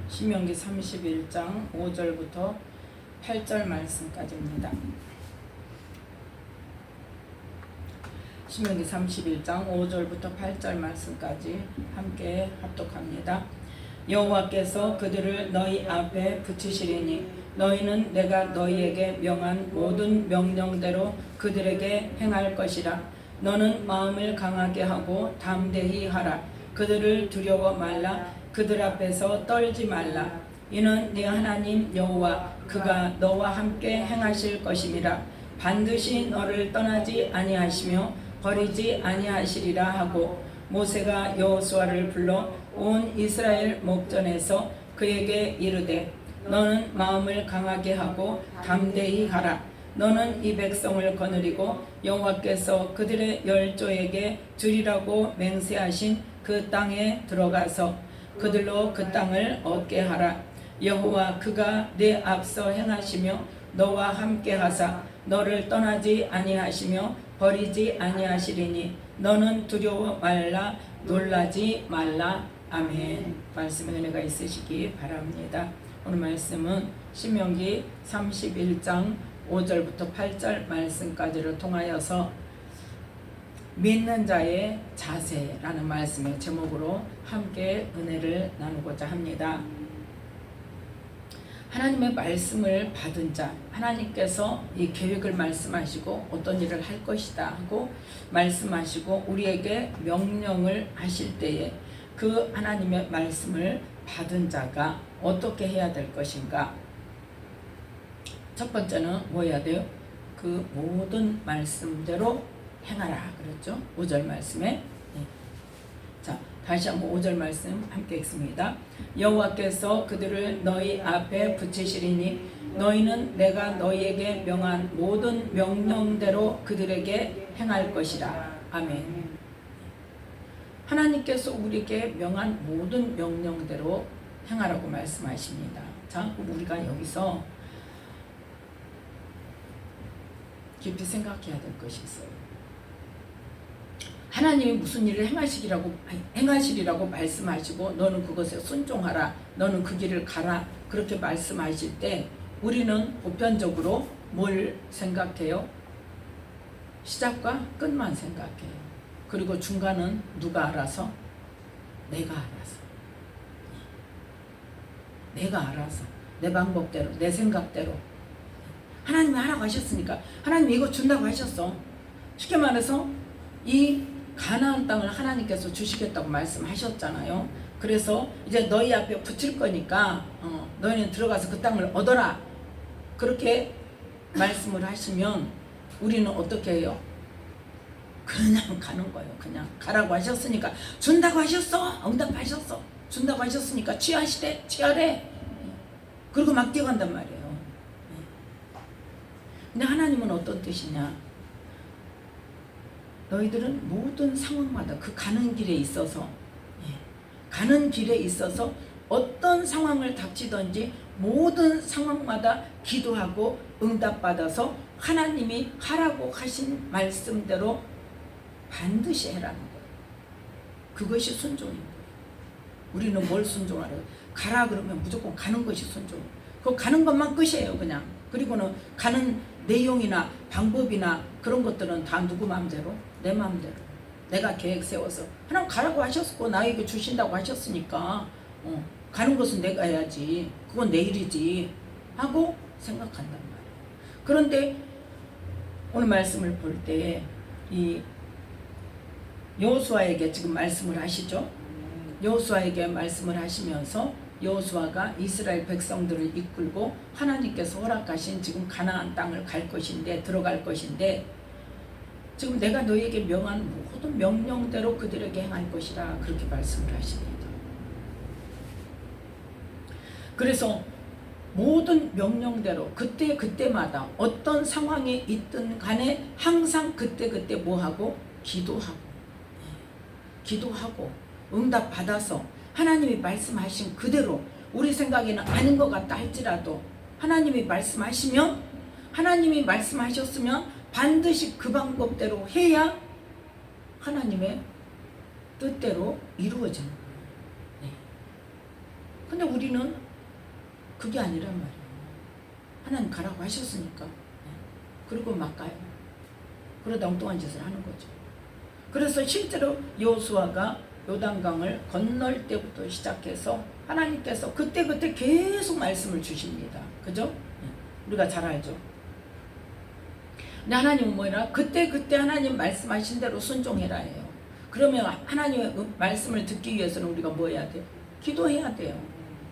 신명기 31장 5절부터 8절 말씀까지입니다. 신명기 31장 5절부터 8절 말씀까지 함께 합독합니다. 여호와께서 그들을 너희 앞에 붙이시리니 너희는 내가 너희에게 명한 모든 명령대로 그들에게 행할 것이라. 너는 마음을 강하게 하고 담대히 하라. 그들을 두려워 말라. 그들 앞에서 떨지 말라. 이는 네 하나님 여호와 그가 너와 함께 행하실 것임이라. 반드시 너를 떠나지 아니하시며 버리지 아니하시리라 하고, 모세가 여호수아를 불러 온 이스라엘 목전에서 그에게 이르되 너는 마음을 강하게 하고 담대히 하라. 너는 이 백성을 거느리고 여호와께서 그들의 열조에게 주리라고 맹세하신 그 땅에 들어가서 그들로 그 땅을 얻게 하라. 여호와 그가 네 앞서 행하시며 너와 함께 하사 너를 떠나지 아니하시며 버리지 아니하시리니 너는 두려워 말라. 놀라지 말라. 아멘. 말씀에 은혜가 있으시기 바랍니다. 오늘 말씀은 신명기 31장 5절부터 8절 말씀까지를 통하여서 믿는 자의 자세라는 말씀의 제목으로 함께 은혜를 나누고자 합니다. 하나님의 말씀을 받은 자, 하나님께서 이 계획을 말씀하시고 어떤 일을 할 것이다 하고 말씀하시고 우리에게 명령을 하실 때에 그 하나님의 말씀을 받은 자가 어떻게 해야 될 것인가? 첫 번째는 뭐 해야 돼요? 그 모든 말씀대로 행하라 그랬죠? 5절 말씀에. 네. 자, 다시 한번 5절 말씀 함께 읽습니다. 여호와께서 그들을 너희 앞에 붙이시리니 너희는 내가 너희에게 명한 모든 명령대로 그들에게 행할 것이라. 아멘. 하나님께서 우리에게 명한 모든 명령대로 행하라고 말씀하십니다. 자, 우리가 여기서 깊이 생각해야 될 것이 있어요. 하나님이 무슨 일을 행하시리라고 말씀하시고 너는 그것에 순종하라, 너는 그 길을 가라 그렇게 말씀하실 때 우리는 보편적으로 뭘 생각해요? 시작과 끝만 생각해요. 그리고 중간은 누가 알아서? 내가 알아서. 내가 알아서 내 방법대로 내 생각대로. 하나님이 하라고 하셨으니까 하나님이 이거 준다고 하셨어. 쉽게 말해서 이 가나안 땅을 하나님께서 주시겠다고 말씀하셨잖아요. 그래서 이제 너희 앞에 붙일 거니까 너희는 들어가서 그 땅을 얻어라 그렇게 말씀을 하시면 우리는 어떻게 해요? 그냥 가는 거예요. 그냥 가라고 하셨으니까 준다고 하셨어. 응답하셨어. 준다고 하셨으니까 취하시래. 취하래. 그리고 막 뛰어간단 말이에요. 근데 하나님은 어떤 뜻이냐? 너희들은 모든 상황마다 그 가는 길에 있어서 어떤 상황을 닥치든지 모든 상황마다 기도하고 응답받아서 하나님이 하라고 하신 말씀대로 반드시 해라는 거예요. 그것이 순종인 거예요. 우리는 뭘 순종하래요? 가라 그러면 무조건 가는 것이 순종이에요. 그 가는 것만 끝이에요. 그냥. 그리고는 가는 내용이나 방법이나 그런 것들은 다 누구 마음대로? 내 마음대로. 내가 계획 세워서 하나님 가라고 하셨고 나에게 주신다고 하셨으니까 가는 것은 내가 해야지. 그건 내 일이지 하고 생각한단 말이에요. 그런데 오늘 말씀을 볼 때 이 여호수아에게 지금 말씀을 하시죠. 여호수아에게 말씀을 하시면서 여호수아가 이스라엘 백성들을 이끌고 하나님께서 허락하신 지금 가나안 땅을 갈 것인데 들어갈 것인데 지금 내가 너희에게 명한 모든 명령대로 그들에게 행할 것이라 그렇게 말씀을 하십니다. 그래서 모든 명령대로 그때마다 어떤 상황이 있든 간에 항상 그때 뭐하고? 기도하고 응답 받아서 하나님이 말씀하신 그대로 우리 생각에는 아닌 것 같다 할지라도 하나님이 말씀하셨으면 반드시 그 방법대로 해야 하나님의 뜻대로 이루어지는 거예요. 근데 우리는 그게 아니란 말이에요. 하나님 가라고 하셨으니까. 그리고 막 가요. 그러다 엉뚱한 짓을 하는 거죠. 그래서 실제로 여호수아가 요단강을 건널 때부터 시작해서 하나님께서 그때 계속 말씀을 주십니다. 그죠? 우리가 잘 알죠. 근데 하나님은 뭐라? 그때 하나님 말씀하신 대로 순종해라 해요. 그러면 하나님의 말씀을 듣기 위해서는 우리가 뭐 해야 돼요? 기도해야 돼요.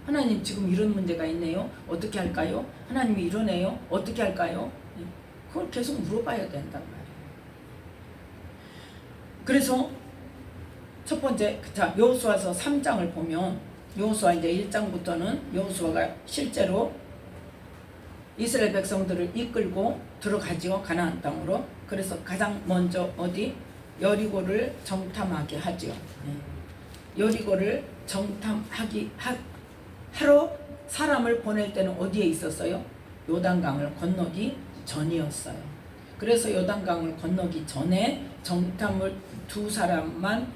하나님 지금 이런 문제가 있네요. 어떻게 할까요? 하나님이 이러네요. 어떻게 할까요? 그걸 계속 물어봐야 된단 말이에요. 그래서 첫 번째, 자, 여호수아서 3장을 보면 여호수아 이제 1장부터는 여호수아가 실제로 이스라엘 백성들을 이끌고 들어가지요. 가나안 땅으로. 그래서 가장 먼저 어디? 여리고를 정탐하게 하죠. 여리고를 정탐하기 하러 사람을 보낼 때는 어디에 있었어요? 요단강을 건너기 전이었어요. 그래서 요단강을 건너기 전에 정탐을 두 사람만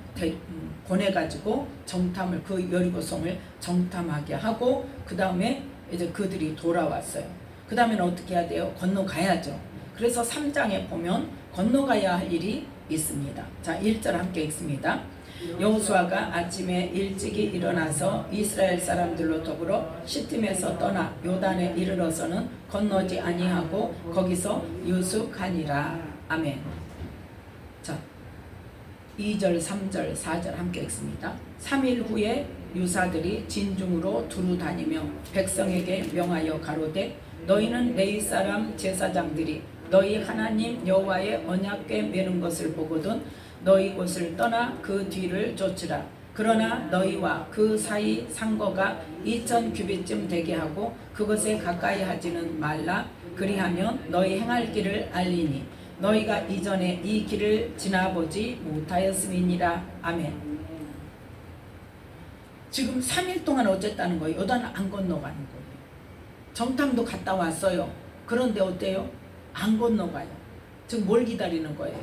보내가지고 정탐을 그 여리고성을 정탐하게 하고 그 다음에 이제 그들이 돌아왔어요. 그 다음에는 어떻게 해야 돼요? 건너가야죠. 그래서 3장에 보면 건너가야 할 일이 있습니다. 자, 1절 함께 읽습니다. 여호수아가 아침에 일찍이 일어나서 이스라엘 사람들로 더불어 시팀에서 떠나 요단에 이르러서는 건너지 아니하고 거기서 유숙하니라. 아멘. 자, 2절, 3절, 4절 함께 읽습니다. 3일 후에 유사들이 진중으로 두루 다니며 백성에게 명하여 가로되 너희는 레위 사람 제사장들이 너희 하나님 여호와의 언약궤 메는 것을 보거든 너희 곳을 떠나 그 뒤를 쫓으라. 그러나 너희와 그 사이 상거가 2000 규빗쯤 되게 하고 그것에 가까이 하지는 말라. 그리하면 너희 행할 길을 알리니 너희가 이전에 이 길을 지나보지 못하였음이니라. 아멘. 지금 3일 동안 어쨌다는 거예요. 요단 안 건너가는 거예요. 정탐도 갔다 왔어요. 그런데 어때요? 안 건너가요. 지금 뭘 기다리는 거예요?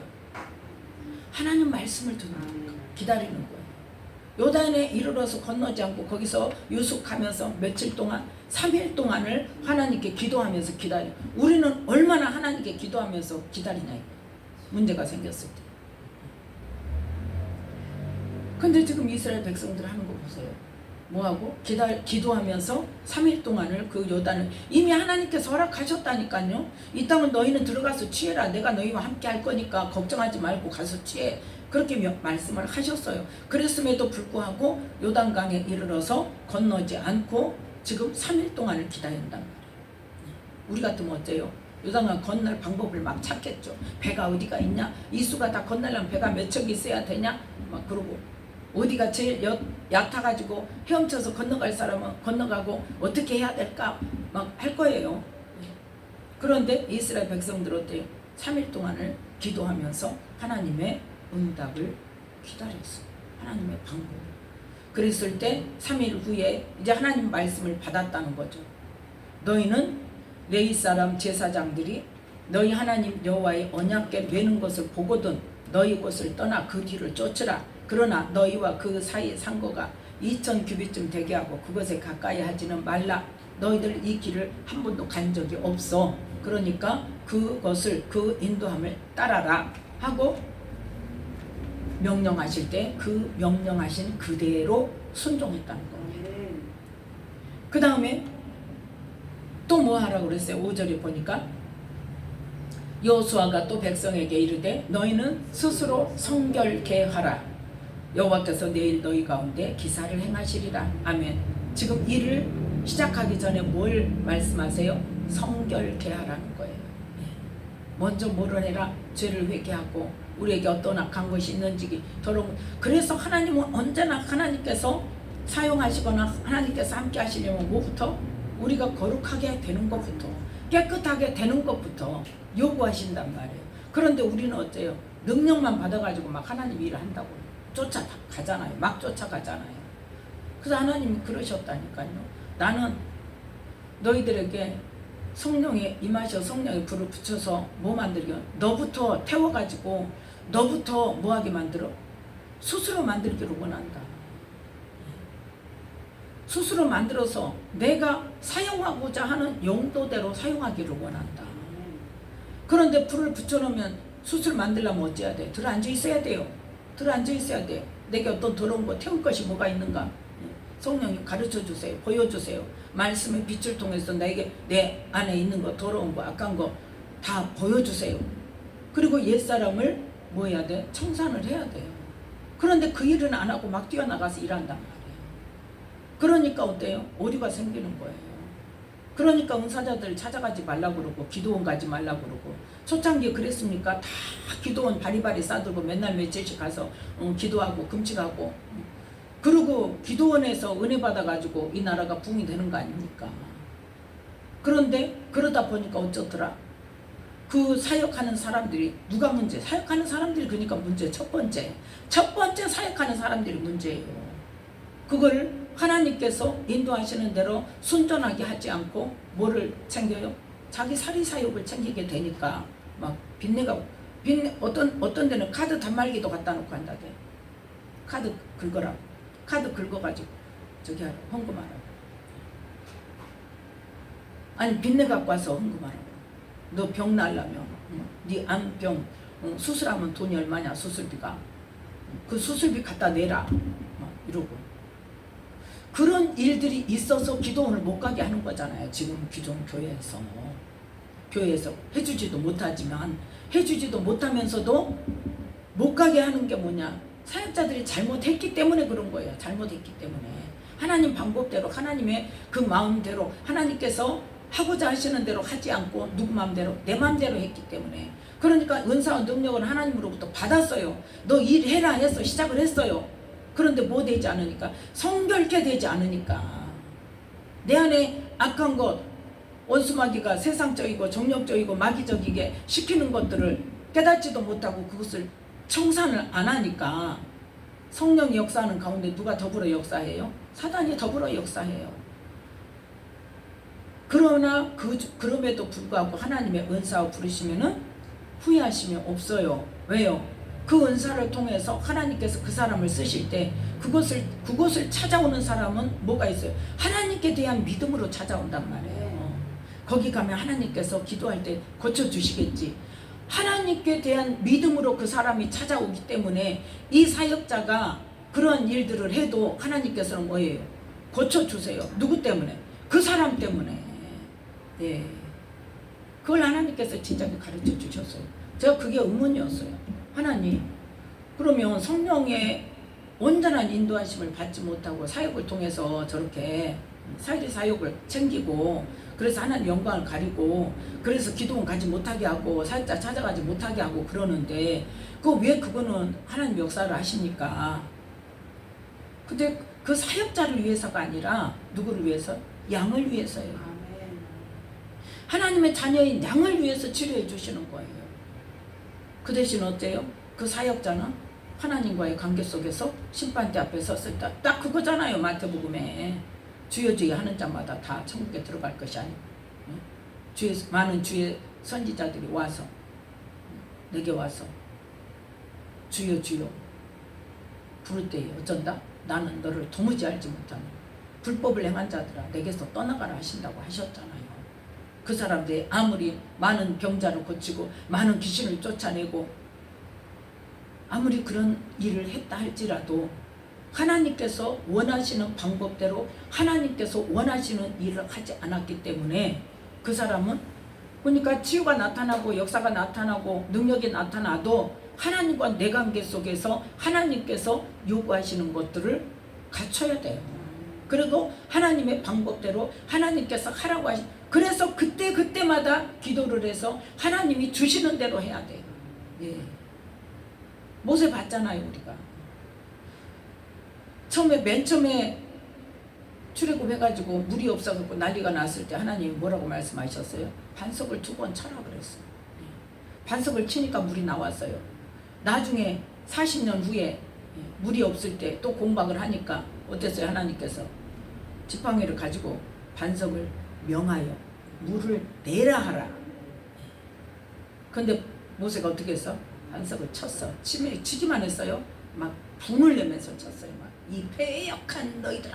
하나님 말씀을 듣는 기다리는 거예요. 요단에 이르러서 건너지 않고 거기서 유숙하면서 며칠 동안 3일 동안을 하나님께 기도하면서 기다려. 우리는 얼마나 하나님께 기도하면서 기다리냐. 문제가 생겼을 때. 근데 지금 이스라엘 백성들 하는 거 보세요. 뭐하고? 기도하면서 3일 동안을 그 요단을 이미 하나님께서 허락하셨다니까요. 이 땅을 너희는 들어가서 취해라. 내가 너희와 함께 할 거니까 걱정하지 말고 가서 취해. 그렇게 말씀을 하셨어요. 그랬음에도 불구하고 요단강에 이르러서 건너지 않고 지금 3일 동안을 기다린단 말이에요. 우리 같으면 어때요? 요단강 건널 방법을 막 찾겠죠. 배가 어디가 있냐? 이수가 다 건너려면 배가 몇 척이 있어야 되냐? 막 그러고 어디가 제일 얕아가지고 헤엄쳐서 건너갈 사람은 건너가고 어떻게 해야 될까 막 할 거예요. 그런데 이스라엘 백성들 어때요? 3일 동안을 기도하면서 하나님의 응답을 기다렸어요. 하나님의 방법을. 그랬을 때 3일 후에 이제 하나님 말씀을 받았다는 거죠. 너희는 레위 사람 제사장들이 너희 하나님 여호와의 언약궤 메는 것을 보거든 너희 곳을 떠나 그 뒤를 쫓으라. 그러나 너희와 그 사이의 상거가 2000 규빗쯤 되게 하고 그것에 가까이 하지는 말라. 너희들 이 길을 한 번도 간 적이 없어. 그러니까 그것을 그 인도함을 따라라 하고 명령하실 때 그 명령하신 그대로 순종했다는 겁니다. 그 다음에 또 뭐 하라고 그랬어요? 5절에 보니까 여호수아가 또 백성에게 이르되 너희는 스스로 성결케 하라. 여호와께서 내일 너희 가운데 기사를 행하시리라. 아멘. 지금 일을 시작하기 전에 뭘 말씀하세요? 성결케 하라는 거예요. 먼저 뭐를 해라? 죄를 회개하고 우리에게 어떤 악한 것이 있는지 더러운. 그래서 하나님은 언제나 하나님께서 사용하시거나 하나님께서 함께 하시려면 뭐부터? 우리가 거룩하게 되는 것부터 깨끗하게 되는 것부터 요구하신단 말이에요. 그런데 우리는 어때요? 능력만 받아가지고 막 하나님 일을 한다고 쫓아가잖아요. 막 쫓아가잖아요. 그래서 하나님이 그러셨다니까요. 나는 너희들에게 성령에 임하셔 성령의 불을 붙여서 뭐 만들게? 너부터 태워가지고 너부터 뭐하게 만들어? 스스로 만들기를 원한다. 스스로 만들어서 내가 사용하고자 하는 용도대로 사용하기를 원한다. 그런데 불을 붙여놓으면 숯을 만들려면 어찌해야 돼? 들어앉아 있어야 돼요. 들어앉아 있어야 돼. 내게 어떤 더러운 거 태울 것이 뭐가 있는가? 성령님 가르쳐 주세요. 보여주세요. 말씀의 빛을 통해서 나에게 내 안에 있는 거, 더러운 거, 악한 거 다 보여주세요. 그리고 옛사람을 뭐 해야 돼? 청산을 해야 돼요. 그런데 그 일은 안 하고 막 뛰어나가서 일한단 말이에요. 그러니까 어때요? 오류가 생기는 거예요. 그러니까 은사자들 찾아가지 말라고 그러고 기도원 가지 말라고 그러고 초창기에 그랬습니까? 다 기도원 바리바리 싸들고 맨날 며칠씩 가서 기도하고 금식하고 그리고 기도원에서 은혜 받아가지고 이 나라가 붕이 되는 거 아닙니까? 그런데 그러다 보니까 어쩌더라? 그 사역하는 사람들이 누가 문제? 사역하는 사람들이 그러니까 문제. 첫 번째 사역하는 사람들이 문제예요. 그걸 하나님께서 인도하시는 대로 순전하게 하지 않고 뭐를 챙겨요? 자기 사리사욕을 챙기게 되니까 막 어떤 데는 카드 단말기도 갖다 놓고 한다대. 카드 긁어라. 카드 긁어가지고 저기 하라. 헌금하라고. 아니 빚내 갖고 와서 헌금하라고. 너 병 날라면 네 암병 수술하면 돈이 얼마냐 수술비가. 그 수술비 갖다 내라. 이러고. 그런 일들이 있어서 기도원을 못 가게 하는 거잖아요. 지금 기존 교회에서 해주지도 못하지만 해주지도 못하면서도 못 가게 하는 게 뭐냐. 사역자들이 잘못했기 때문에 그런 거예요. 잘못했기 때문에. 하나님 방법대로 하나님의 그 마음대로 하나님께서 하고자 하시는 대로 하지 않고 누구 마음대로 내 마음대로 했기 때문에. 그러니까 은사와 능력은 하나님으로부터 받았어요. 너 일해라 해서 시작을 했어요. 그런데 뭐 되지 않으니까 성결케 되지 않으니까 내 안에 악한 것 원수마귀가 세상적이고 정욕적이고 마귀적이게 시키는 것들을 깨닫지도 못하고 그것을 청산을 안 하니까 성령이 역사하는 가운데 누가 더불어 역사해요? 사단이 더불어 역사해요. 그러나 그럼에도 불구하고 하나님의 은사와 부르시면은 후회하시면 없어요. 왜요? 그 은사를 통해서 하나님께서 그 사람을 쓰실 때 그곳을 찾아오는 사람은 뭐가 있어요? 하나님께 대한 믿음으로 찾아온단 말이에요. 거기 가면 하나님께서 기도할 때 고쳐주시겠지. 하나님께 대한 믿음으로 그 사람이 찾아오기 때문에 이 사역자가 그런 일들을 해도 하나님께서는 뭐예요? 고쳐주세요. 누구 때문에? 그 사람 때문에. 예. 그걸 하나님께서 진작에 가르쳐 주셨어요. 제가 그게 의문이었어요. 하나님, 그러면 성령의 온전한 인도하심을 받지 못하고 사역을 통해서 저렇게 사역을 챙기고 그래서 하나님 영광을 가리고 그래서 기도원 가지 못하게 하고 사역자 찾아가지 못하게 하고 그러는데 왜 그거는 하나님 역사를 하십니까? 근데 그 사역자를 위해서가 아니라 누구를 위해서? 양을 위해서요. 하나님의 자녀인 양을 위해서 치료해 주시는 거예요. 그 대신 어때요? 그 사역자는 하나님과의 관계 속에서 심판대 앞에 섰을 때 딱 그거잖아요. 마태복음에 주여 주여 하는 자마다 다 천국에 들어갈 것이 아니고 많은 주의 선지자들이 와서 내게 와서 주여 주여 부를 때에 어쩐다? 나는 너를 도무지 알지 못하는 불법을 행한 자들아 내게서 떠나가라 하신다고 하셨잖아요. 그 사람들이 아무리 많은 병자를 고치고 많은 귀신을 쫓아내고 아무리 그런 일을 했다 할지라도 하나님께서 원하시는 방법대로 하나님께서 원하시는 일을 하지 않았기 때문에 그 사람은 그러니까 치유가 나타나고 역사가 나타나고 능력이 나타나도 하나님과 내 관계 속에서 하나님께서 요구하시는 것들을 갖춰야 돼요. 그리고 하나님의 방법대로 하나님께서 하라고 그래서 그때마다 기도를 해서 하나님이 주시는 대로 해야 돼요. 예. 모세 봤잖아요, 우리가. 맨 처음에 출애굽 해가지고 물이 없어갖고 난리가 났을 때 하나님이 뭐라고 말씀하셨어요? 반석을 2번 쳐라 그랬어요. 반석을 치니까 물이 나왔어요. 나중에 40년 후에 물이 없을 때 또 공박을 하니까 어땠어요? 하나님께서 지팡이를 가지고 반석을 명하여 물을 내라 하라. 근데 모세가 어떻게 했어? 반석을 쳤어. 치기만 했어요. 막 분을 내면서 쳤어요. 막 이 패역한 너희들아.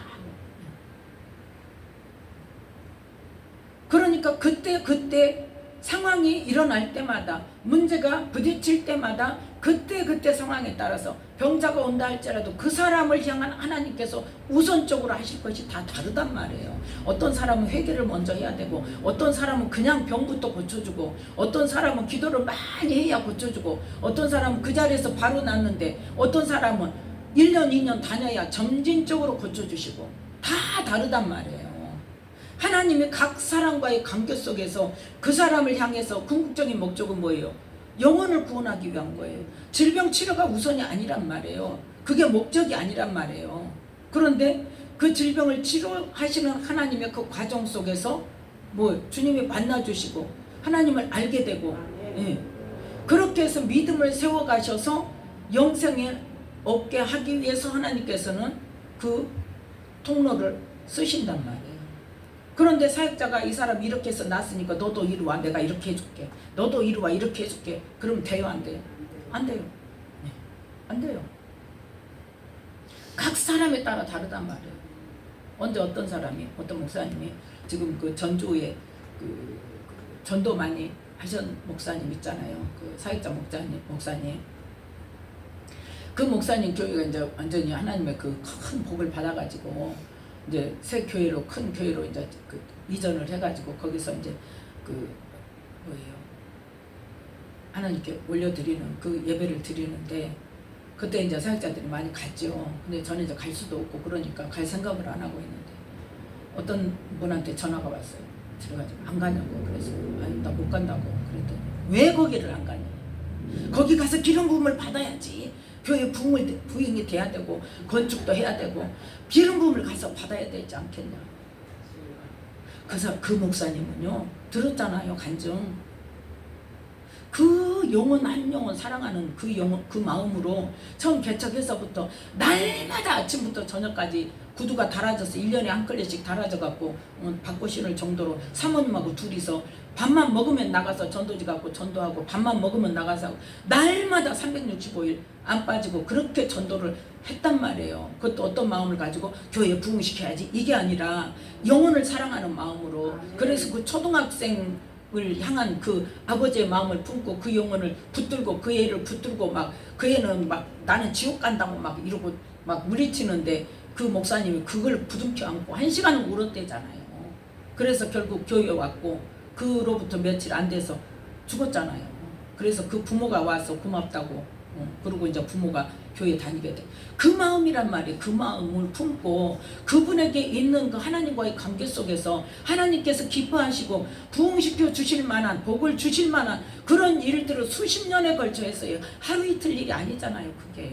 그때 상황이 일어날 때마다, 문제가 부딪힐 때마다 그때 상황에 따라서 병자가 온다 할지라도 그 사람을 향한 하나님께서 우선적으로 하실 것이 다 다르단 말이에요. 어떤 사람은 회개를 먼저 해야 되고, 어떤 사람은 그냥 병부터 고쳐주고, 어떤 사람은 기도를 많이 해야 고쳐주고, 어떤 사람은 그 자리에서 바로 낫는데, 어떤 사람은 1년 2년 다녀야 점진적으로 고쳐주시고, 다 다르단 말이에요. 하나님이 각 사람과의 관계 속에서 그 사람을 향해서 궁극적인 목적은 뭐예요? 영혼을 구원하기 위한 거예요. 질병 치료가 우선이 아니란 말이에요. 그게 목적이 아니란 말이에요. 그런데 그 질병을 치료하시는 하나님의 그 과정 속에서 주님이 만나주시고 하나님을 알게 되고, 그렇게 해서 믿음을 세워가셔서 영생에 얻게 하기 위해서 하나님께서는 그 통로를 쓰신단 말이에요. 그런데 사역자가 이 사람 이렇게 해서 났으니까 너도 이리 와, 내가 이렇게 해줄게. 너도 이리 와, 이렇게 해줄게. 그러면 돼요, 안 돼요? 안 돼요. 안 돼요. 각 사람에 따라 다르단 말이에요. 언제 어떤 사람이, 어떤 목사님이 지금 그 전주에 그 전도 많이 하신 목사님 있잖아요. 그 사역자 목사님. 그 목사님 교회가 이제 완전히 하나님의 그 큰 복을 받아가지고 이제 새 교회로, 큰 교회로 이제 그 이전을 해가지고 거기서 이제 하나님께 올려드리는 그 예배를 드리는데, 그때 이제 사역자들이 많이 갔죠. 근데 저는 이제 갈 수도 없고 그러니까 갈 생각을 안 하고 있는데 어떤 분한테 전화가 왔어요. 들어가지고 안 가냐고. 그래서 아니 나 못 간다고 그랬더니 왜 거기를 안 가냐. 거기 가서 기름 부음을 받아야지. 교회 부흥이 돼야 되고 건축도 해야 되고 기름 부음을 가서 받아야 되지 않겠냐. 그래서 그 목사님은요, 들었잖아요. 간증. 그 영혼 한 영혼 사랑하는 그 영혼, 그 마음으로 처음 개척해서부터 날마다 아침부터 저녁까지 구두가 달아져서 1년에 한 걸레씩 달아져갖고 받고 신을 정도로 사모님하고 둘이서 밥만 먹으면 나가서 전도지 갖고 전도하고, 밥만 먹으면 나가서 하고, 날마다 365일 안 빠지고 그렇게 전도를 했단 말이에요. 그것도 어떤 마음을 가지고 교회에 부흥시켜야지, 이게 아니라 영혼을 사랑하는 마음으로. 그래서 그 초등학생을 향한 그 아버지의 마음을 품고 그 영혼을 붙들고, 그 애를 붙들고 막, 그 애는 막 나는 지옥 간다고 막 이러고 막 물리치는데 그 목사님이 그걸 부둥켜 안고 1시간을 울었대잖아요. 그래서 결국 교회에 왔고 그로부터 며칠 안 돼서 죽었잖아요. 그래서 그 부모가 와서 고맙다고, 그리고 이제 부모가 교회 다니게 돼. 그 마음이란 말이에요. 그 마음을 품고 그분에게 있는 그 하나님과의 관계 속에서 하나님께서 기뻐하시고 부흥시켜 주실 만한, 복을 주실 만한 그런 일들을 수십 년에 걸쳐 했어요. 하루 이틀 일이 아니잖아요, 그게.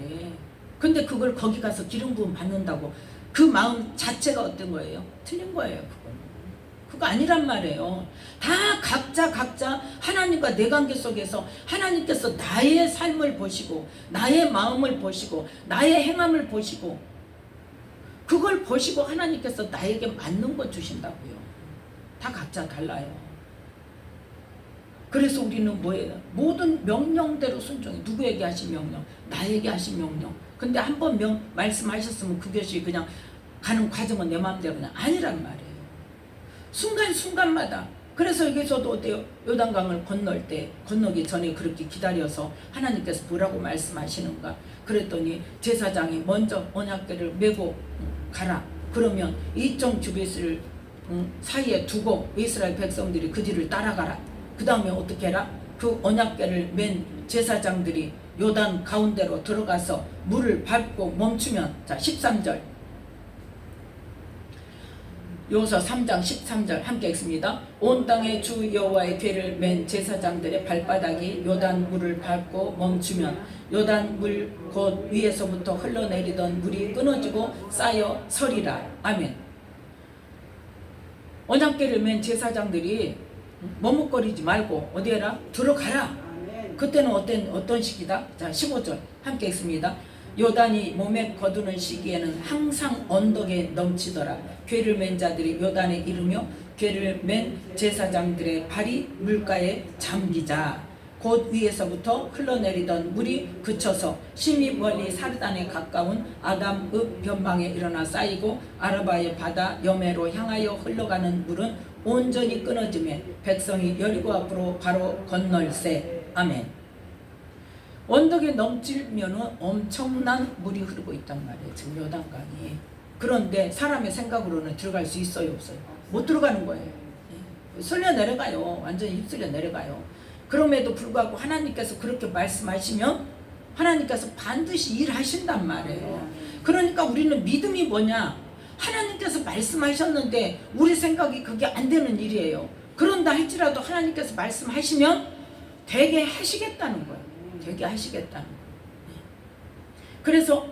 근데 그걸 거기 가서 기름 부음 받는다고 그 마음 자체가 어떤 거예요? 틀린 거예요, 그거 아니란 말이에요. 다 각자 하나님과 내 관계 속에서 하나님께서 나의 삶을 보시고 나의 마음을 보시고 나의 행함을 보시고 그걸 보시고 하나님께서 나에게 맞는 것 주신다고요. 다 각자 달라요. 그래서 우리는 뭐예요? 모든 명령대로 순종해. 누구에게 하신 명령? 나에게 하신 명령. 근데 한번 말씀하셨으면 그것이 그냥 가는 과정은 내 마음대로 그냥 아니란 말이에요. 순간순간마다. 그래서 여기서도 어때요? 요단강을 건너기 전에 그렇게 기다려서 하나님께서 뭐라고 말씀하시는가? 그랬더니 제사장이 먼저 언약궤를 메고 가라. 그러면 이쪽 주빗을 사이에 두고 이스라엘 백성들이 그 뒤를 따라가라. 그 다음에 어떻게 해라? 그 언약궤를 맨 제사장들이 요단 가운데로 들어가서 물을 밟고 멈추면, 자 13절 요서 3장 13절 함께 읽습니다. 온 땅의 주 여호와의 궤를 맨 제사장들의 발바닥이 요단 물을 밟고 멈추면 요단 물 곧 위에서부터 흘러내리던 물이 끊어지고 쌓여 서리라. 아멘. 언약궤를 맨 제사장들이 머뭇거리지 말고 어디 해라? 들어가라. 그때는 어떤 시기다? 자 15절 함께 읽습니다. 요단이 몸에 거두는 시기에는 항상 언덕에 넘치더라. 궤를 맨 자들이 요단에 이르며 궤를 맨 제사장들의 발이 물가에 잠기자. 곧 위에서부터 흘러내리던 물이 그쳐서 심히 멀리 사르단에 가까운 아담읍 변방에 일어나 쌓이고 아르바의 바다 여매로 향하여 흘러가는 물은 온전히 끊어지매 백성이 여리고 앞으로 바로 건널세. 아멘. 언덕에 넘치면 엄청난 물이 흐르고 있단 말이에요. 지금 요단강이. 그런데 사람의 생각으로는 들어갈 수 있어요, 없어요? 못 들어가는 거예요. 쓸려 내려가요. 완전히 휩쓸려 내려가요. 그럼에도 불구하고 하나님께서 그렇게 말씀하시면 하나님께서 반드시 일하신단 말이에요. 그러니까 우리는 믿음이 뭐냐? 하나님께서 말씀하셨는데 우리 생각이 그게 안 되는 일이에요. 그런다 할지라도 하나님께서 말씀하시면 되게 하시겠다는 거예요. 되게 하시겠다는 거예요. 그래서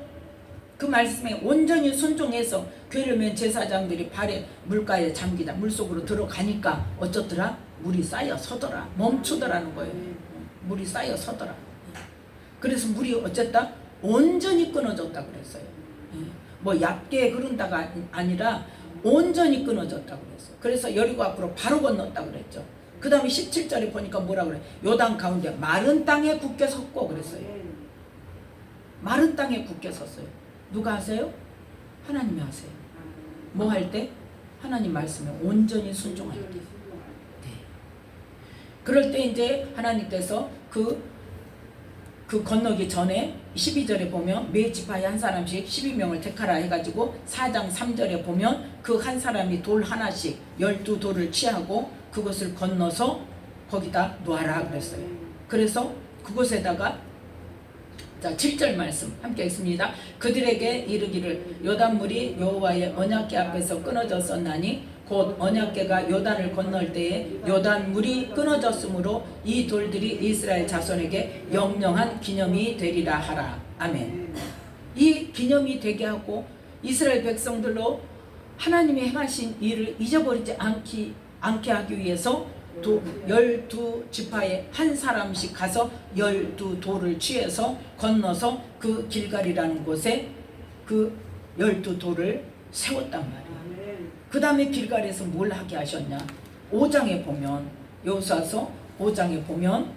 그 말씀에 온전히 순종해서 그러면 제사장들이 발에 물가에 잠기다 물속으로 들어가니까 어쩌더라? 물이 쌓여 서더라. 멈추더라는 거예요. 물이 쌓여 서더라. 그래서 물이 어쨌다? 온전히 끊어졌다 그랬어요. 뭐 얕게 흐른다가 아니라 온전히 끊어졌다 그랬어요. 그래서 여리고 앞으로 바로 건넜다 그랬죠. 그 다음에 17절에 보니까 뭐라 그래? 요단 가운데 마른 땅에 굳게 섰고 그랬어요. 마른 땅에 굳게 섰어요. 누가 하세요? 하나님이 하세요. 뭐 할 때? 하나님 말씀에 온전히 순종할 때. 네. 그럴 때 이제 하나님께서 그 건너기 전에 12절에 보면 매 지파에 한 사람씩 12명을 택하라 해가지고 4장 3절에 보면 그 한 사람이 돌 하나씩 12돌을 취하고 그것을 건너서 거기다 놓아라 그랬어요. 그래서 그곳에다가 자 7절 말씀 함께 읽습니다. 그들에게 이르기를 요단물이 여호와의 언약궤 앞에서 끊어졌었나니 곧 언약궤가 요단을 건널 때에 요단물이 끊어졌으므로 이 돌들이 이스라엘 자손에게 영영한 기념이 되리라 하라. 아멘. 이 기념이 되게 하고 이스라엘 백성들로 하나님이 행하신 일을 잊어버리지 않게 하기 위해서 12지파에 한 사람씩 가서 12돌을 취해서 건너서 그 길갈이라는 곳에 그 12돌을 세웠단 말이에요. 그 다음에 길갈에서 뭘 하게 하셨냐? 5장에 보면 여호수아서 5장에 보면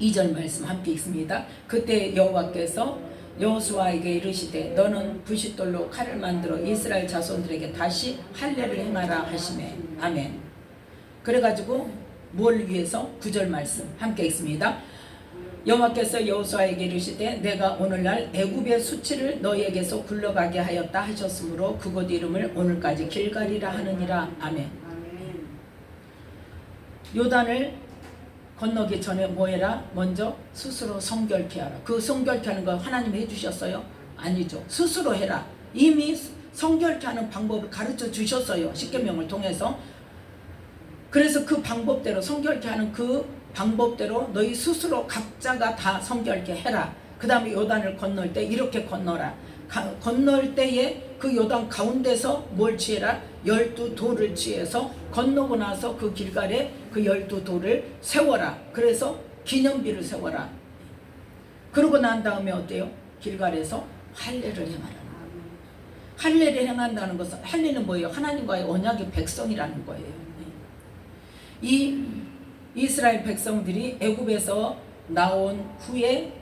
2절 말씀 함께 읽습니다. 그때 여호와께서 여호수아에게 이르시되 너는 부싯돌로 칼을 만들어 이스라엘 자손들에게 다시 할례를 행하라 하시매. 아멘. 그래가지고 뭘 위해서? 9절 말씀 함께 읽습니다. 여호와께서 여호수아에게 이르시되 내가 오늘날 애굽의 수치를 너희에게서 굴러가게 하였다 하셨으므로 그곳 이름을 오늘까지 길갈이라 하느니라. 아멘. 요단을 건너기 전에 뭐 해라? 먼저 스스로 성결케 하라. 그 성결케 하는 거 하나님이 해주셨어요? 아니죠. 스스로 해라. 이미 성결케 하는 방법을 가르쳐 주셨어요. 십계명을 통해서. 그래서 그 방법대로 성결케 하는 그 방법대로 너희 스스로 각자가 다 성결케 해라. 그 다음에 요단을 건널 때 이렇게 건너라. 건널 때에 그 요단 가운데서 뭘 취해라? 12돌을 취해서 건너고 나서 그 길갈에 그 12돌을 세워라. 그래서 기념비를 세워라. 그러고 난 다음에 어때요? 길갈에서 할례를 행하라. 할례를 행한다는 것은 할례는 뭐예요? 하나님과의 언약의 백성이라는 거예요. 이 이스라엘 백성들이 애굽에서 나온 후에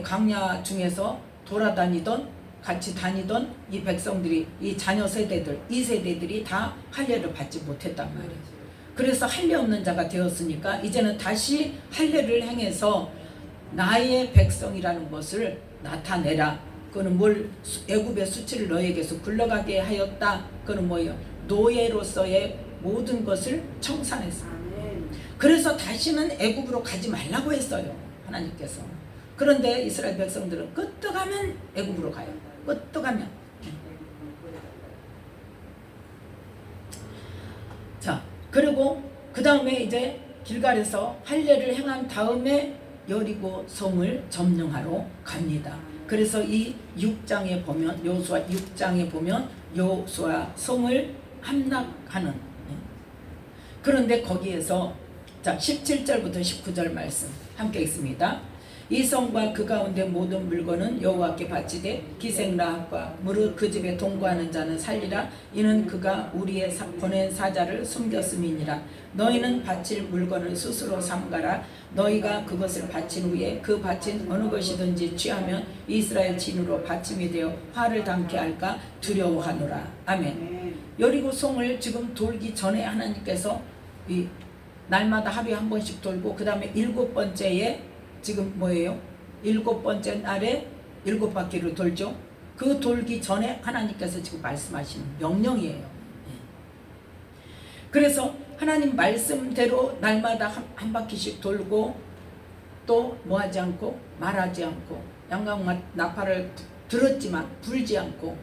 광야 중에서 돌아다니던 같이 다니던 이 백성들이 이 자녀 세대들 이 세대들이 다 할례를 받지 못했단 말이에요. 그래서 할례 없는 자가 되었으니까 이제는 다시 할례를 행해서 나의 백성이라는 것을 나타내라. 그거는 뭘? 애굽의 수치를 너에게서 굴러가게 하였다. 그거는 뭐예요? 노예로서의 모든 것을 청산했어요. 그래서 다시는 애굽으로 가지 말라고 했어요. 하나님께서. 그런데 이스라엘 백성들은 끄떡하면 애굽으로 가요. 끄떡하면. 자, 그리고 그 다음에 이제 길갈에서 할례를 행한 다음에 여리고 성을 점령하러 갑니다. 그래서 이 6장에 보면 여호수아 6장에 보면 여호수아 성을 함락하는. 그런데 거기에서 자 17절부터 19절 말씀 함께 읽습니다. 이 성과 그 가운데 모든 물건은 여호와께 바치되 기생 라합과 무릇 그 집에 동거하는 자는 살리라. 이는 그가 우리의 보낸 사자를 숨겼음이니라. 너희는 바칠 물건을 스스로 삼가라. 너희가 그것을 바친 후에 그 바친 어느 것이든지 취하면 이스라엘 진으로 바침이 되어 화를 당케 할까 두려워하노라. 아멘. 여리고 성을 지금 돌기 전에 하나님께서 이 날마다 하루에 한 번씩 돌고 그 다음에 7번째에 지금 뭐예요? 7번째 날에 7바퀴를 돌죠. 그 돌기 전에 하나님께서 지금 말씀하시는 명령이에요. 그래서 하나님 말씀대로 날마다 한 바퀴씩 돌고 또 뭐하지 않고 말하지 않고 양각 나팔을 들었지만 불지 않고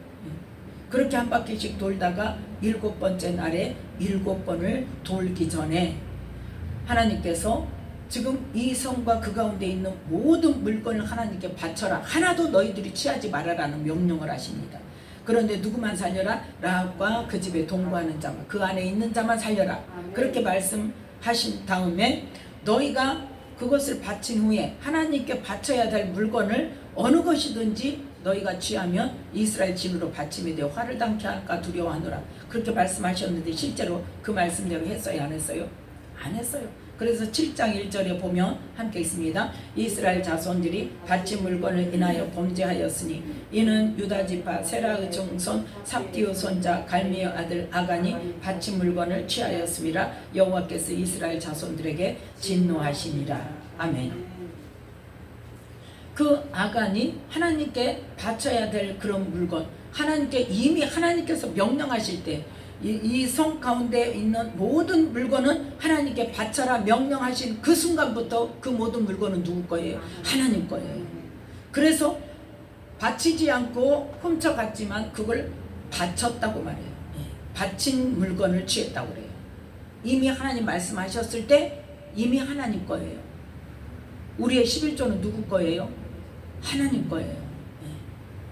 그렇게 한 바퀴씩 돌다가 7번째 날에 7번을 돌기 전에 하나님께서 지금 이 성과 그 가운데 있는 모든 물건을 하나님께 바쳐라. 하나도 너희들이 취하지 말아라는 명령을 하십니다. 그런데 누구만 살려라? 라합과 그 집에 동거하는 자만, 그 안에 있는 자만 살려라. 그렇게 말씀하신 다음에 너희가 그것을 바친 후에 하나님께 바쳐야 될 물건을 어느 것이든지 너희가 취하면 이스라엘 진으로 바침이 되어 화를 당케 할까 두려워하노라. 그렇게 말씀하셨는데 실제로 그 말씀대로 했어요? 안 했어요? 안 했어요. 그래서 7장 1절에 보면 함께 있습니다. 이스라엘 자손들이 바친 물건을 인하여 범죄하였으니 이는 유다지파 세라의 증손 삽디의 손자 갈미의 아들 아간이 바친 물건을 취하였음이라. 여호와께서 이스라엘 자손들에게 진노하시니라. 아멘. 그 아간이 하나님께 바쳐야 될 그런 물건, 하나님께 이미 하나님께서 명령하실 때 이 성 가운데 있는 모든 물건은 하나님께 바쳐라 명령하신 그 순간부터 그 모든 물건은 누구 거예요? 하나님 거예요. 그래서 바치지 않고 훔쳐갔지만 그걸 바쳤다고 말해요. 바친 물건을 취했다고 그래요. 이미 하나님 말씀하셨을 때 이미 하나님 거예요. 우리의 11조는 누구 거예요? 하나님 거예요.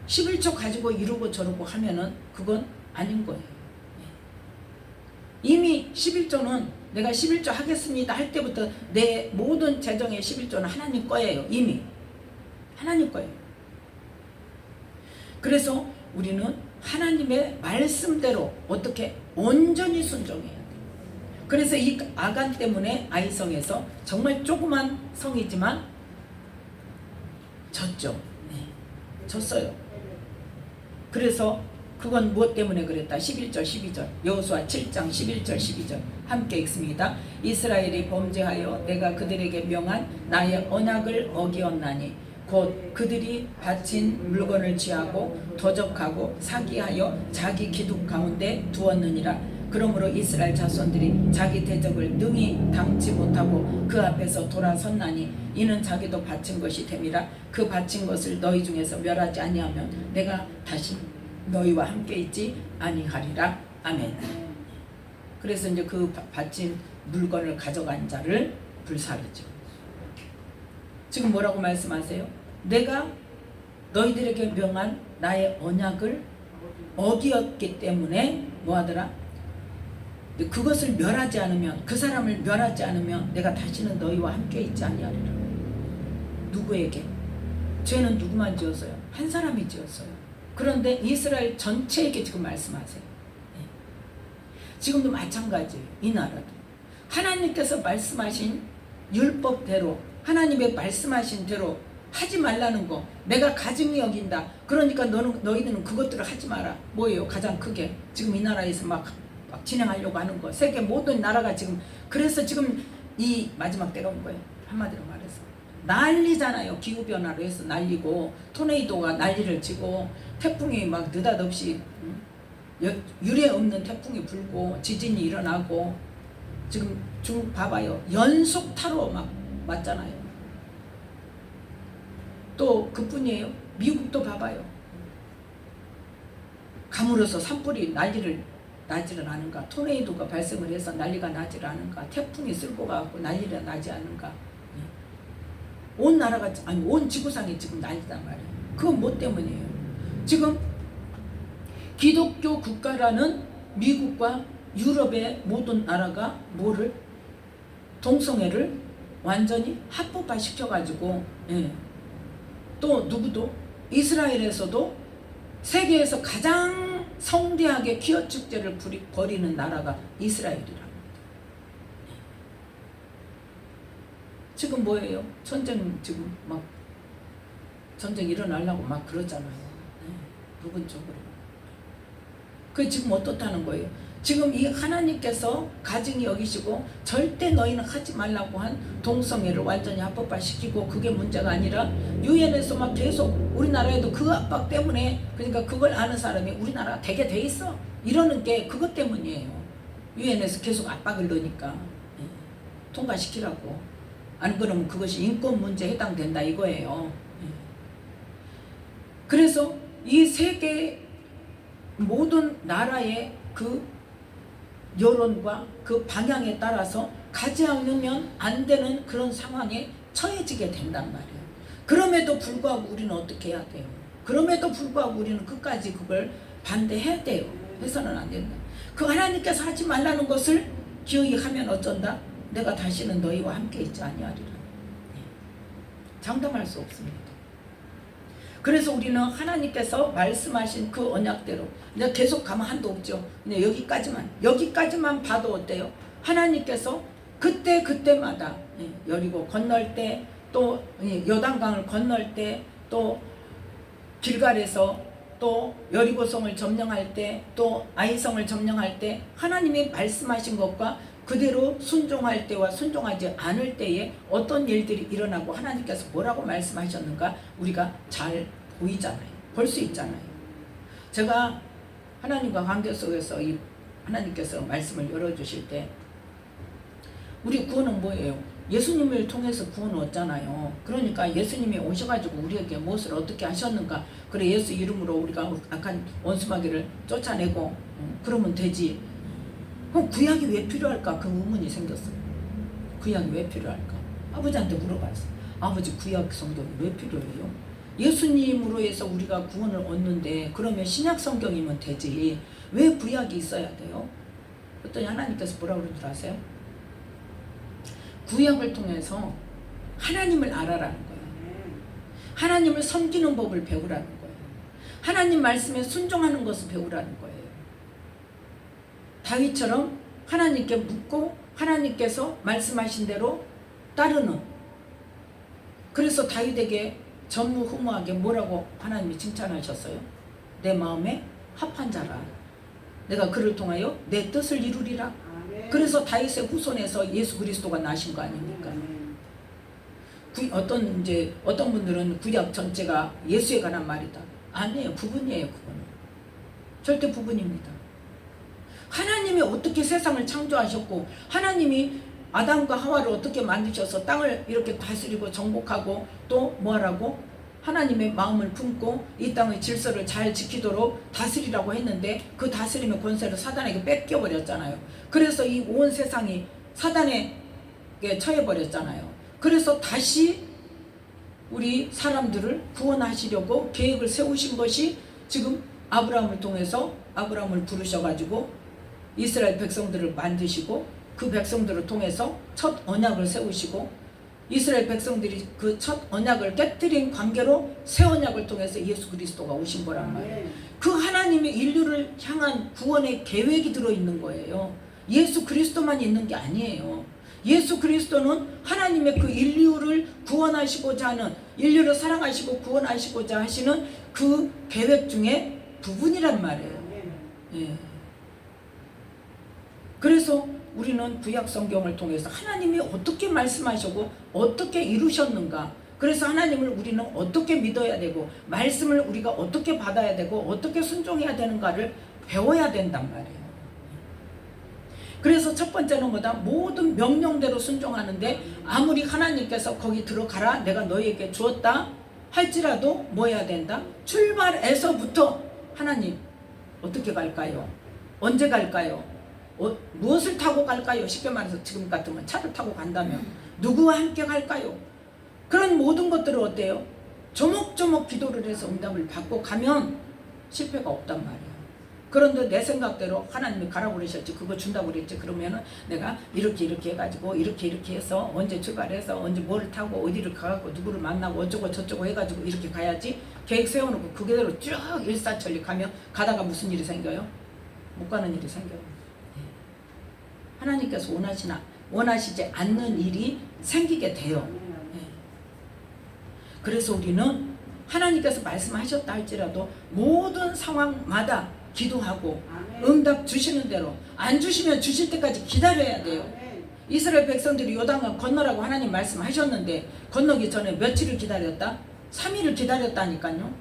11조 가지고 이러고 저러고 하면은 그건 아닌 거예요. 이미 11조는 내가 11조 하겠습니다 할 때부터 내 모든 재정의 11조는 하나님 거예요. 이미 하나님 거예요. 그래서 우리는 하나님의 말씀대로 어떻게 온전히 순종해야 돼요. 그래서 이 아간 때문에 아이성에서 정말 조그만 성이지만 졌죠. 졌어요. 그래서 그건 무엇 때문에 그랬다? 11절 12절 여호수아 7장 11절 12절 함께 읽습니다. 이스라엘이 범죄하여 내가 그들에게 명한 나의 언약을 어기었나니 곧 그들이 바친 물건을 취하고 도적하고 사기하여 자기 기둥 가운데 두었느니라. 그러므로 이스라엘 자손들이 자기 대적을 능히 당치 못하고 그 앞에서 돌아섰나니 이는 자기도 바친 것이 됨이라. 그 바친 것을 너희 중에서 멸하지 아니하면 내가 다시 너희와 함께 있지 아니하리라. 아멘. 그래서 이제 그 바친 물건을 가져간 자를 불사르죠. 지금 뭐라고 말씀하세요? 내가 너희들에게 명한 나의 언약을 어기었기 때문에 뭐하더라? 그것을 멸하지 않으면, 그 사람을 멸하지 않으면 내가 다시는 너희와 함께 있지 아니하리라. 누구에게? 죄는 누구만 지었어요? 한 사람이 지었어요. 그런데 이스라엘 전체에게 지금 말씀하세요. 지금도 마찬가지예요. 이 나라도 하나님께서 말씀하신 율법대로, 하나님의 말씀하신 대로 하지 말라는 거 내가 가증히 여긴다. 그러니까 너희들은 그것들을 하지 마라. 뭐예요? 가장 크게 지금 이 나라에서 막 진행하려고 하는 거. 세계 모든 나라가 지금, 그래서 지금 이 마지막 때가 온 거예요. 한마디로 말해서 난리잖아요. 기후변화로 해서 난리고, 토네이도가 난리를 치고, 태풍이 막 느닷없이 유례 없는 태풍이 불고 지진이 일어나고, 지금 중국 봐봐요. 연속 타로 막 맞잖아요. 또 그뿐이에요. 미국도 봐봐요. 가물어서 산불이 난리를 나지를 않은가, 토네이도가 발생을 해서 난리가 나지를 않은가, 태풍이 쓸고 가고 난리가 나지 않은가. 온 나라가, 아니 온 지구상이 지금 난리단 말이에요. 그건 뭐 때문이에요? 지금 기독교 국가라는 미국과 유럽의 모든 나라가 뭐를? 동성애를 완전히 합법화 시켜가지고 또 누구도 이스라엘에서도 세계에서 가장 성대하게 기어 축제를 벌이는 나라가 이스라엘이랍니다. 지금 뭐예요? 전쟁 지금 막 전쟁 일어나려고 막 그러잖아요. 부분적으로. 그 지금 어떻다는 거예요? 지금 이 하나님께서 가증히 여기시고 절대 너희는 하지 말라고 한 동성애를 완전히 합법화시키고 그게 문제가 아니라 유엔에서 막 계속 우리나라에도 그 압박 때문에 그러니까 그걸 아는 사람이 우리나라가 되게 돼 있어 이러는 게 그것 때문이에요. 유엔에서 계속 압박을 넣으니까 통과시키라고. 안 그러면 그것이 인권 문제에 해당된다 이거예요. 그래서 이 세계 모든 나라의 그 여론과 그 방향에 따라서 가지 않으면 안 되는 그런 상황에 처해지게 된단 말이에요. 그럼에도 불구하고 우리는 어떻게 해야 돼요? 그럼에도 불구하고 우리는 끝까지 그걸 반대해야 돼요. 해서는 안 된다. 그 하나님께서 하지 말라는 것을 기어이 하면 어쩐다? 내가 다시는 너희와 함께 있지 아니하리라. 장담할 수 없습니다. 그래서 우리는 하나님께서 말씀하신 그 언약대로 내가 계속 가면 한도 없죠. 그냥 여기까지만 봐도 어때요? 하나님께서 그때마다 여리고 건널 때, 또 요단강을 건널 때, 또 길갈에서 또 여리고성을 점령할 때, 또 아이성을 점령할 때 하나님이 말씀하신 것과 그대로 순종할 때와 순종하지 않을 때에 어떤 일들이 일어나고 하나님께서 뭐라고 말씀하셨는가 우리가 잘 보이잖아요. 볼 수 있잖아요. 제가 하나님과 관계 속에서 이 하나님께서 말씀을 열어주실 때 우리 구원은 뭐예요? 예수님을 통해서 구원을 얻잖아요. 그러니까 예수님이 오셔가지고 우리에게 무엇을 어떻게 하셨는가. 그래 예수 이름으로 우리가 악한 원수마귀를 쫓아내고 그러면 되지. 그럼 구약이 왜 필요할까? 그 의문이 생겼어요. 구약이 왜 필요할까? 아버지한테 물어봤어요. 아버지 구약 성경이 왜 필요해요? 예수님으로 해서 우리가 구원을 얻는데 그러면 신약 성경이면 되지. 왜 구약이 있어야 돼요? 그랬더니 하나님께서 뭐라고 그러는 줄 아세요? 구약을 통해서 하나님을 알아라는 거예요. 하나님을 섬기는 법을 배우라는 거예요. 하나님 말씀에 순종하는 것을 배우라는 거예요. 다윗처럼 하나님께 묻고 하나님께서 말씀하신 대로 따르는. 그래서 다윗에게 전무후무하게 뭐라고 하나님이 칭찬하셨어요? 내 마음에 합한 자라. 내가 그를 통하여 내 뜻을 이루리라. 그래서 다윗의 후손에서 예수 그리스도가 나신 거 아닙니까? 어떤 분들은 구약 전체가 예수에 관한 말이다. 아니에요. 부분이에요. 그거는. 절대 부분입니다. 하나님이 어떻게 세상을 창조하셨고 하나님이 아담과 하와를 어떻게 만드셔서 땅을 이렇게 다스리고 정복하고 또 뭐하라고? 하나님의 마음을 품고 이 땅의 질서를 잘 지키도록 다스리라고 했는데 그 다스림의 권세를 사단에게 뺏겨버렸잖아요. 그래서 이 온 세상이 사단에게 처해버렸잖아요. 그래서 다시 우리 사람들을 구원하시려고 계획을 세우신 것이 지금 아브라함을 통해서 아브라함을 부르셔가지고 이스라엘 백성들을 만드시고 그 백성들을 통해서 첫 언약을 세우시고 이스라엘 백성들이 그 첫 언약을 깨뜨린 관계로 새 언약을 통해서 예수 그리스도가 오신 거란 말이에요. 그 하나님의 인류를 향한 구원의 계획이 들어있는 거예요. 예수 그리스도만 있는 게 아니에요. 예수 그리스도는 하나님의 그 인류를 구원하시고자 하는, 인류를 사랑하시고 구원하시고자 하시는 그 계획 중에 부분이란 말이에요. 예. 그래서 우리는 구약 성경을 통해서 하나님이 어떻게 말씀하시고 어떻게 이루셨는가, 그래서 하나님을 우리는 어떻게 믿어야 되고 말씀을 우리가 어떻게 받아야 되고 어떻게 순종해야 되는가를 배워야 된단 말이에요. 그래서 첫 번째는 뭐다? 모든 명령대로 순종하는데 아무리 하나님께서 거기 들어가라 내가 너희에게 주었다 할지라도 뭐 해야 된다? 출발에서부터 하나님 어떻게 갈까요? 언제 갈까요? 무엇을 타고 갈까요? 쉽게 말해서 지금 같으면 차를 타고 간다면 누구와 함께 갈까요? 그런 모든 것들을 어때요? 조목조목 기도를 해서 응답을 받고 가면 실패가 없단 말이에요. 그런데 내 생각대로 하나님이 가라고 그러셨지, 그거 준다고 그랬지, 그러면은 내가 이렇게 해가지고 이렇게 해서 언제 출발해서 언제 뭐를 타고 어디를 가고 누구를 만나고 어쩌고 저쩌고 해가지고 이렇게 가야지 계획 세워놓고 그대로 쭉 일사천리 가면 가다가 무슨 일이 생겨요? 못 가는 일이 생겨요. 하나님께서 원하시지 않는 일이 생기게 돼요. 그래서 우리는 하나님께서 말씀하셨다 할지라도 모든 상황마다 기도하고 응답 주시는 대로, 안 주시면 주실 때까지 기다려야 돼요. 이스라엘 백성들이 요단강 건너라고 하나님 말씀하셨는데 건너기 전에 며칠을 기다렸다? 3일을 기다렸다니까요.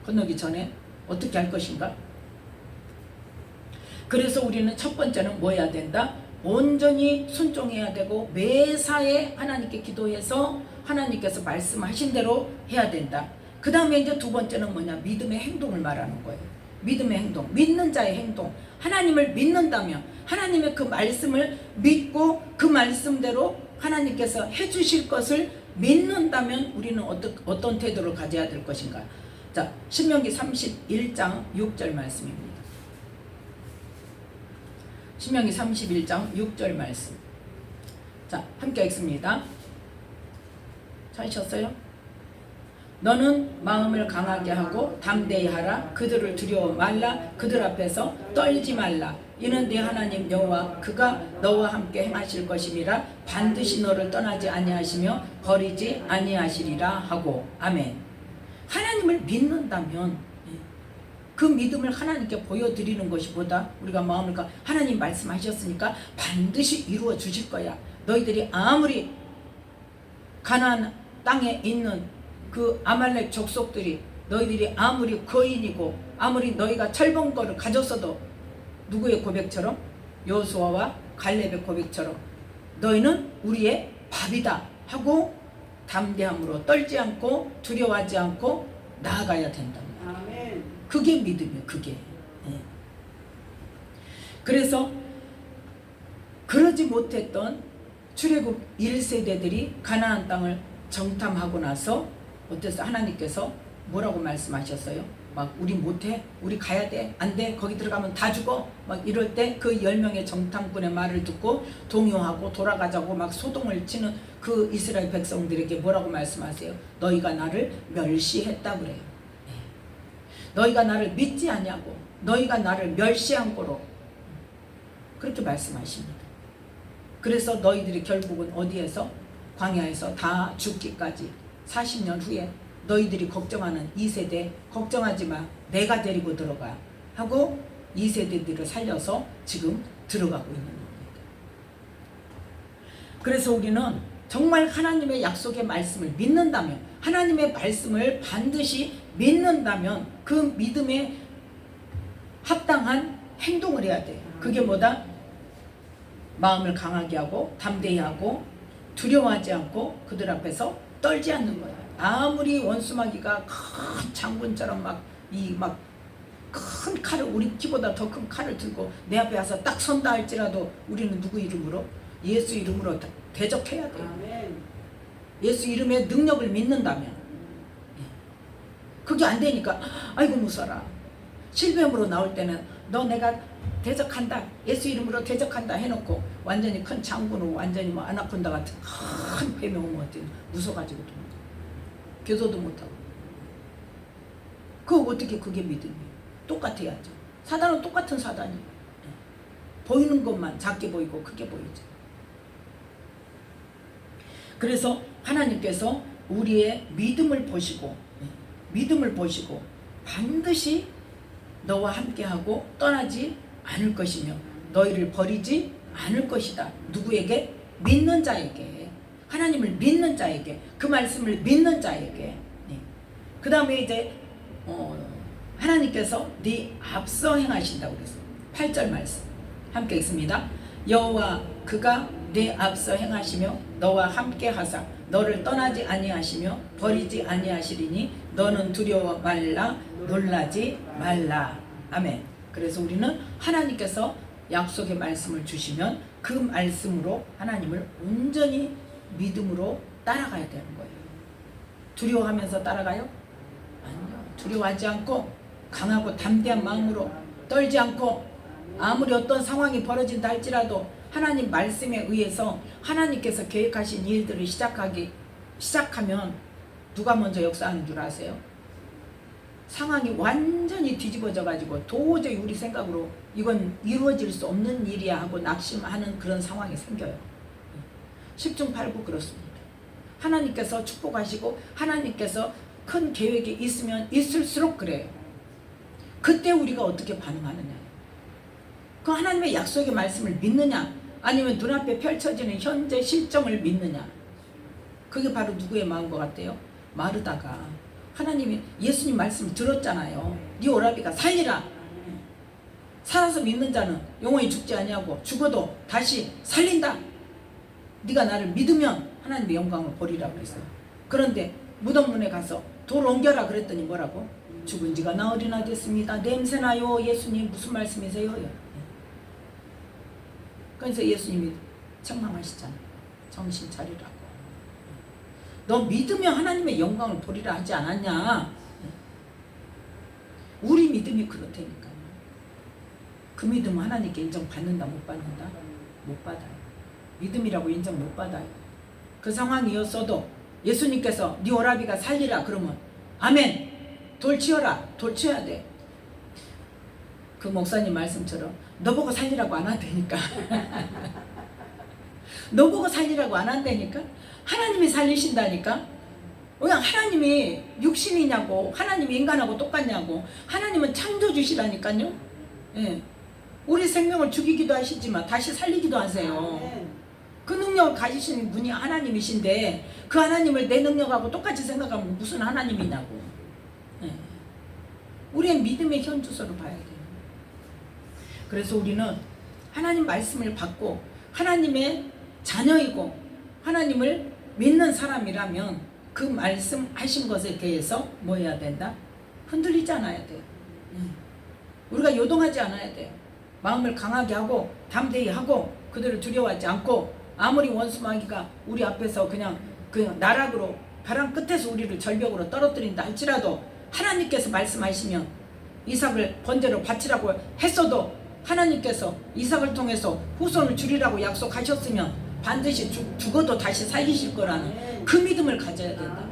건너기 전에 어떻게 할 것인가? 그래서 우리는 첫 번째는 뭐 해야 된다? 온전히 순종해야 되고 매사에 하나님께 기도해서 하나님께서 말씀하신 대로 해야 된다. 그 다음에 이제 두 번째는 뭐냐? 믿음의 행동을 말하는 거예요. 믿음의 행동, 믿는 자의 행동. 하나님을 믿는다면 하나님의 그 말씀을 믿고 그 말씀대로 하나님께서 해주실 것을 믿는다면 우리는 어떤 태도를 가져야 될 것인가? 자, 신명기 31장 6절 말씀입니다. 신명기 31장 6절 말씀. 자, 함께 읽습니다. 찾으셨어요? 너는 마음을 강하게 하고 담대히 하라. 그들을 두려워 말라. 그들 앞에서 떨지 말라. 이는 네 하나님 여호와 그가 너와 함께 행하실 것임이라. 반드시 너를 떠나지 아니하시며 버리지 아니하시리라 하고. 아멘. 하나님을 믿는다면 그 믿음을 하나님께 보여드리는 것이보다 우리가 마음을 하나님 말씀하셨으니까 반드시 이루어 주실 거야. 너희들이 아무리 가나안 땅에 있는 그 아말렉 족속들이 너희들이 아무리 거인이고 아무리 너희가 철본 거를 가졌어도 누구의 고백처럼? 여호수아와 갈렙의 고백처럼 너희는 우리의 밥이다 하고 담대함으로 떨지 않고 두려워하지 않고 나아가야 된다. 아멘. 그게 믿음이에요. 그게. 그래서 그러지 못했던 출애굽 1세대들이 가나안 땅을 정탐하고 나서 어땠어? 하나님께서 뭐라고 말씀하셨어요? 막 우리 못해? 우리 가야 돼? 안 돼? 거기 들어가면 다 죽어? 막 이럴 때 그 10명의 정탐꾼의 말을 듣고 동요하고 돌아가자고 막 소동을 치는 그 이스라엘 백성들에게 뭐라고 말씀하세요? 너희가 나를 멸시했다 그래요. 너희가 나를 믿지 않냐고, 너희가 나를 멸시한 거로 그렇게 말씀하십니다. 그래서 너희들이 결국은 어디에서? 광야에서 다 죽기까지 40년 후에 너희들이 걱정하는 2세대 걱정하지 마, 내가 데리고 들어가 하고 2세대들을 살려서 지금 들어가고 있는 겁니다. 그래서 우리는 정말 하나님의 약속의 말씀을 믿는다면, 하나님의 말씀을 반드시 믿는다면 그 믿음에 합당한 행동을 해야 돼요. 그게 뭐다? 마음을 강하게 하고 담대히 하고 두려워하지 않고 그들 앞에서 떨지 않는 거야. 아무리 원수마귀가 큰 장군처럼 막 큰 칼을, 우리 키보다 더 큰 칼을 들고 내 앞에 와서 딱 선다 할지라도 우리는 누구 이름으로? 예수 이름으로 대적해야 돼요. 예수 이름의 능력을 믿는다면. 그게 안 되니까 아이고 무서라. 실뱀으로 나올 때는 너 내가 대적한다, 예수 이름으로 대적한다 해놓고 완전히 큰 장군으로 완전히 뭐 아나콘다 같은 큰 뱀이 오면 어때? 무서워가지고 교도도 못하고. 그거 어떻게 그게 믿음이에요? 똑같아야죠. 사단은 똑같은 사단이에요. 보이는 것만 작게 보이고 크게 보이죠. 그래서 하나님께서 우리의 믿음을 보시고 반드시 너와 함께하고 떠나지 않을 것이며 너희를 버리지 않을 것이다. 누구에게? 믿는 자에게. 하나님을 믿는 자에게, 그 말씀을 믿는 자에게. 그 다음에 이제 하나님께서 네 앞서 행하신다고 그랬어요. 8절 말씀 함께 읽습니다. 여호와 그가 네 앞서 행하시며 너와 함께 하사 너를 떠나지 아니하시며 버리지 아니하시리니 너는 두려워 말라, 놀라지 말라. 아멘. 그래서 우리는 하나님께서 약속의 말씀을 주시면 그 말씀으로 하나님을 온전히 믿음으로 따라가야 되는 거예요. 두려워하면서 따라가요? 아니요. 두려워하지 않고 강하고 담대한 마음으로 떨지 않고 아무리 어떤 상황이 벌어진다 할지라도 하나님 말씀에 의해서 하나님께서 계획하신 일들을 시작하면 누가 먼저 역사하는 줄 아세요? 상황이 완전히 뒤집어져 가지고 도저히 우리 생각으로 이건 이루어질 수 없는 일이야 하고 낙심하는 그런 상황이 생겨요. 10중 8구 그렇습니다. 하나님께서 축복하시고 하나님께서 큰 계획이 있으면 있을수록 그래요. 그때 우리가 어떻게 반응하느냐, 그 하나님의 약속의 말씀을 믿느냐, 아니면 눈앞에 펼쳐지는 현재 실정을 믿느냐. 그게 바로 누구의 마음 것 같아요? 마르다가 하나님이 예수님 말씀 들었잖아요. 네 오라비가 살리라. 살아서 믿는 자는 영원히 죽지 아니하고 죽어도 다시 살린다. 네가 나를 믿으면 하나님의 영광을 보리라 그랬어요. 그런데 무덤문에 가서 돌 옮겨라 그랬더니 뭐라고? 죽은 지가 나흘이나 됐습니다. 냄새나요. 예수님 무슨 말씀이세요? 그래서 예수님이 책망하시잖아요. 정신 차리라고. 너 믿으면 하나님의 영광을 보리라 하지 않았냐? 우리 믿음이 그렇다니까요. 그 믿음은 하나님께 인정받는다 못 받는다? 못 받아요. 믿음이라고 인정 못 받아요. 그 상황이었어도 예수님께서 네 오라비가 살리라 그러면 아멘. 돌 치워라. 돌 치워야 돼. 그 목사님 말씀처럼 너 보고 살리라고 안 한다니까. 너 보고 살리라고 안 한다니까. 하나님이 살리신다니까. 그냥 하나님이 육신이냐고, 하나님이 인간하고 똑같냐고. 하나님은 창조주시라니까요. 예. 우리 생명을 죽이기도 하시지만 다시 살리기도 하세요. 그 능력을 가지시는 분이 하나님이신데 그 하나님을 내 능력하고 똑같이 생각하면 무슨 하나님이냐고. 예. 우리의 믿음의 현주소를 봐야 돼요. 그래서 우리는 하나님 말씀을 받고 하나님의 자녀이고 하나님을 믿는 사람이라면 그 말씀하신 것에 대해서 뭐 해야 된다? 흔들리지 않아야 돼요. 우리가 요동하지 않아야 돼요. 마음을 강하게 하고 담대히 하고 그들을 두려워하지 않고 아무리 원수마귀가 우리 앞에서 그냥 나락으로 벼랑 끝에서 우리를 절벽으로 떨어뜨린다 할지라도 하나님께서 말씀하시면 이삭을 번제로 바치라고 했어도 하나님께서 이삭을 통해서 후손을 주리라고 약속하셨으면 반드시 죽어도 다시 살리실 거라는 그 믿음을 가져야 된다.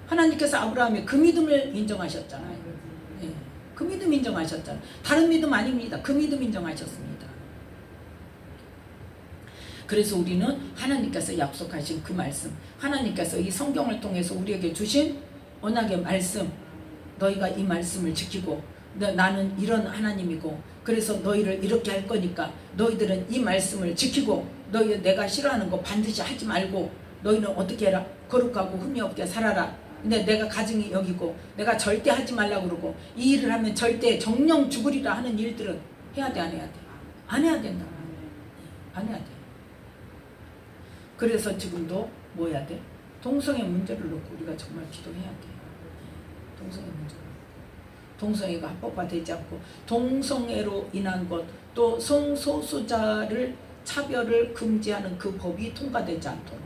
하나님께서 아브라함의 그 믿음을 인정하셨잖아요. 예. 그 믿음 인정하셨잖아요. 다른 믿음 아닙니다. 그 믿음 인정하셨습니다. 그래서 우리는 하나님께서 약속하신 그 말씀, 하나님께서 이 성경을 통해서 우리에게 주신 언약의 말씀, 너희가 이 말씀을 지키고 나는 이런 하나님이고 그래서 너희를 이렇게 할 거니까 너희들은 이 말씀을 지키고 너희 내가 싫어하는 거 반드시 하지 말고 너희는 어떻게 해라? 거룩하고 흠이 없게 살아라. 근데 내가 가증히 여기고 내가 절대 하지 말라고 그러고 이 일을 하면 절대 정령 죽으리라 하는 일들은 해야 돼 안 해야 돼? 안 해야 된다. 안 해야 돼. 그래서 지금도 뭐 해야 돼? 동성애 문제를 놓고 우리가 정말 기도해야 돼. 동성애 문제를 놓고. 동성애가 합법화되지 않고 동성애로 인한 것, 또 성소수자를 차별을 금지하는 그 법이 통과되지 않도록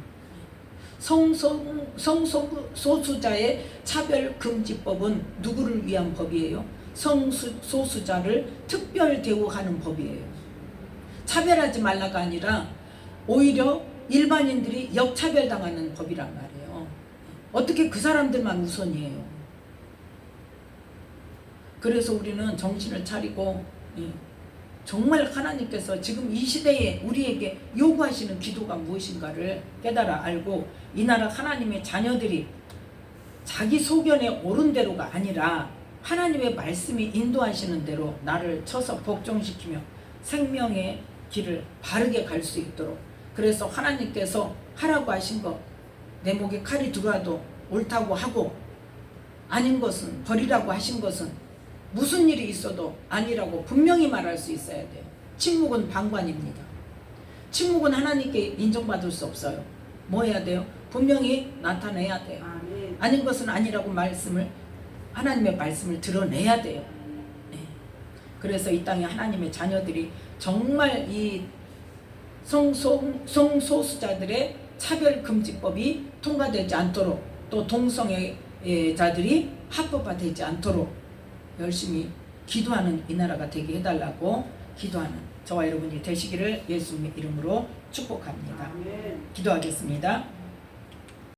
성소수자의 차별금지법은 누구를 위한 법이에요? 성소수자를 특별 대우하는 법이에요. 차별하지 말라가 아니라 오히려 일반인들이 역차별당하는 법이란 말이에요. 어떻게 그 사람들만 우선이에요? 그래서 우리는 정신을 차리고 정말 하나님께서 지금 이 시대에 우리에게 요구하시는 기도가 무엇인가를 깨달아 알고 이 나라 하나님의 자녀들이 자기 소견에 옳은 대로가 아니라 하나님의 말씀이 인도하시는 대로 나를 쳐서 복종시키며 생명의 길을 바르게 갈 수 있도록, 그래서 하나님께서 하라고 하신 것, 내 목에 칼이 들어와도 옳다고 하고 아닌 것은 버리라고 하신 것은 무슨 일이 있어도 아니라고 분명히 말할 수 있어야 돼요. 침묵은 방관입니다. 침묵은 하나님께 인정받을 수 없어요. 뭐 해야 돼요? 분명히 나타내야 돼요. 아닌 것은 아니라고 하나님의 말씀을 드러내야 돼요. 네. 그래서 이 땅에 하나님의 자녀들이 정말 이 성소수자들의 차별금지법이 통과되지 않도록, 또 동성애자들이 합법화되지 않도록 열심히 기도하는 이 나라가 되게 해달라고 기도하는 저와 여러분이 되시기를 예수님의 이름으로 축복합니다. 기도하겠습니다.